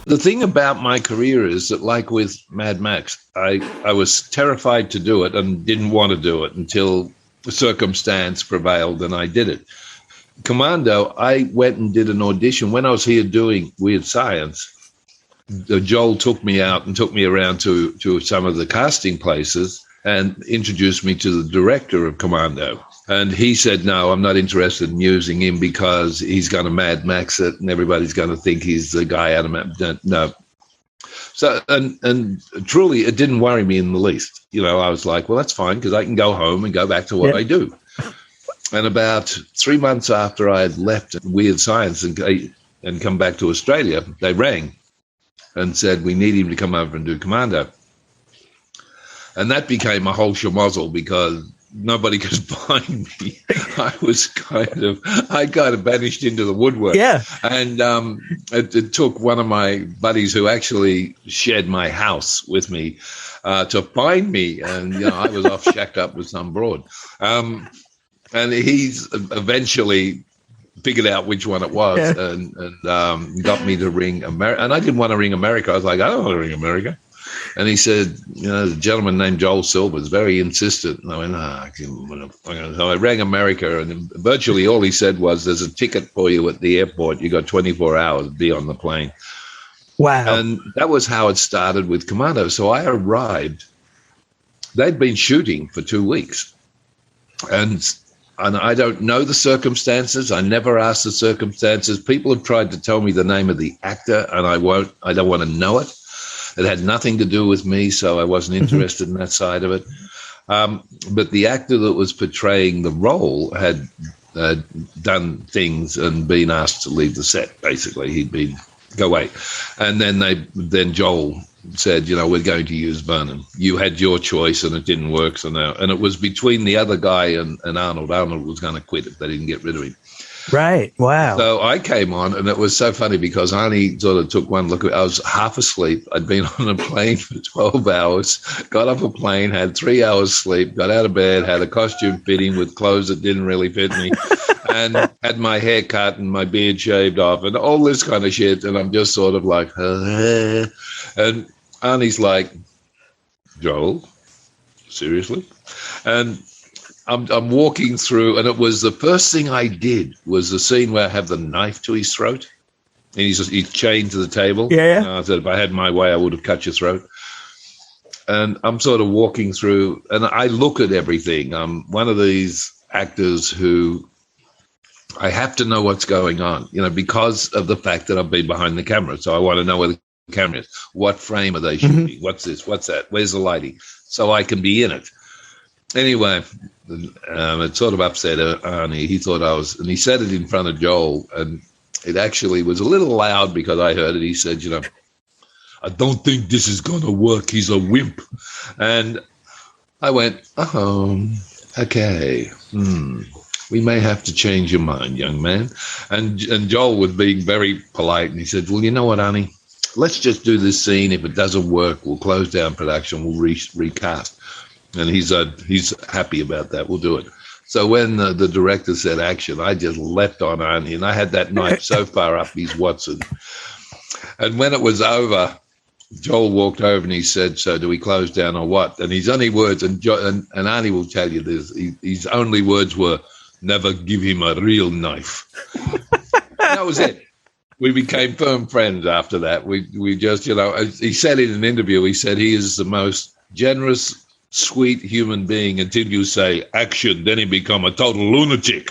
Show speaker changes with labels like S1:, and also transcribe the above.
S1: The thing about my career is that, like with Mad Max, I was terrified to do it and didn't want to do it until circumstance prevailed and I did it. Commando, I went and did an audition. When I was here doing Weird Science, Joel took me out and took me around to some of the casting places and introduced me to the director of Commando. And he said, no, I'm not interested in using him because he's going to Mad Max it and everybody's going to think he's the guy out of Mad Max. No. So, and truly, it didn't worry me in the least. You know, I was like, well, that's fine because I can go home and go back to what I do. And about 3 months after I had left Weird Science and come back to Australia, they rang and said, we need him to come over and do Commando. And that became a whole schmozzle because nobody could find me. I kind of vanished into the woodwork.
S2: Yeah.
S1: And it took one of my buddies who actually shared my house with me to find me. And, you know, I was off shacked up with some broad. And he's eventually figured out which one it was and got me to ring America. And I didn't want to ring America. I was like, I don't want to ring America. And he said, you know, the gentleman named Joel Silver is very insistent. And I went, so I rang America, and virtually all he said was, there's a ticket for you at the airport. You got 24 hours to be on the plane.
S2: Wow.
S1: And that was how it started with Commando. So I arrived. They'd been shooting for 2 weeks. And I don't know the circumstances. I never asked the circumstances. People have tried to tell me the name of the actor, and I don't want to know it. It had nothing to do with me, so I wasn't interested in that side of it. But the actor that was portraying the role had done things and been asked to leave the set, basically. He'd been, go away. And then Joel said, you know, we're going to use Vernon. You had your choice, and it didn't work. So now, and it was between the other guy and Arnold. Arnold was going to quit if they didn't get rid of him.
S2: Right. Wow.
S1: So I came on, and it was so funny because Arnie sort of took one look at it. I was half asleep. I'd been on a plane for 12 hours, got off a plane, had 3 hours sleep, got out of bed, had a costume fitting with clothes that didn't really fit me, and had my hair cut and my beard shaved off and all this kind of shit. And I'm just sort of like, and Arnie's like, Joel, seriously? And I'm walking through, and it was the first thing I did was the scene where I have the knife to his throat, and he's chained to the table.
S2: Yeah.
S1: I said, if I had my way, I would have cut your throat. And I'm sort of walking through, and I look at everything. I'm one of these actors who I have to know what's going on, you know, because of the fact that I've been behind the camera. So I want to know where the camera is. What frame are they shooting? Mm-hmm. What's this? What's that? Where's the lighting? So I can be in it. Anyway, it sort of upset Arnie. He thought I was, and he said it in front of Joel, and it actually was a little loud because I heard it. He said, you know, I don't think this is going to work. He's a wimp. And I went, okay. We may have to change your mind, young man. And Joel was being very polite, and he said, well, you know what, Arnie? Let's just do this scene. If it doesn't work, we'll close down production. We'll recast. And he's happy about that. We'll do it. So when the director said action, I just leapt on Arnie, and I had that knife so far up his Watson. And when it was over, Joel walked over and he said, so do we close down or what? And his only words, and Arnie will tell you this, his only words were, never give him a real knife. That was it. We became firm friends after that. We just, you know, he said in an interview, he said he is the most generous, sweet human being until you say action, then he become a total lunatic.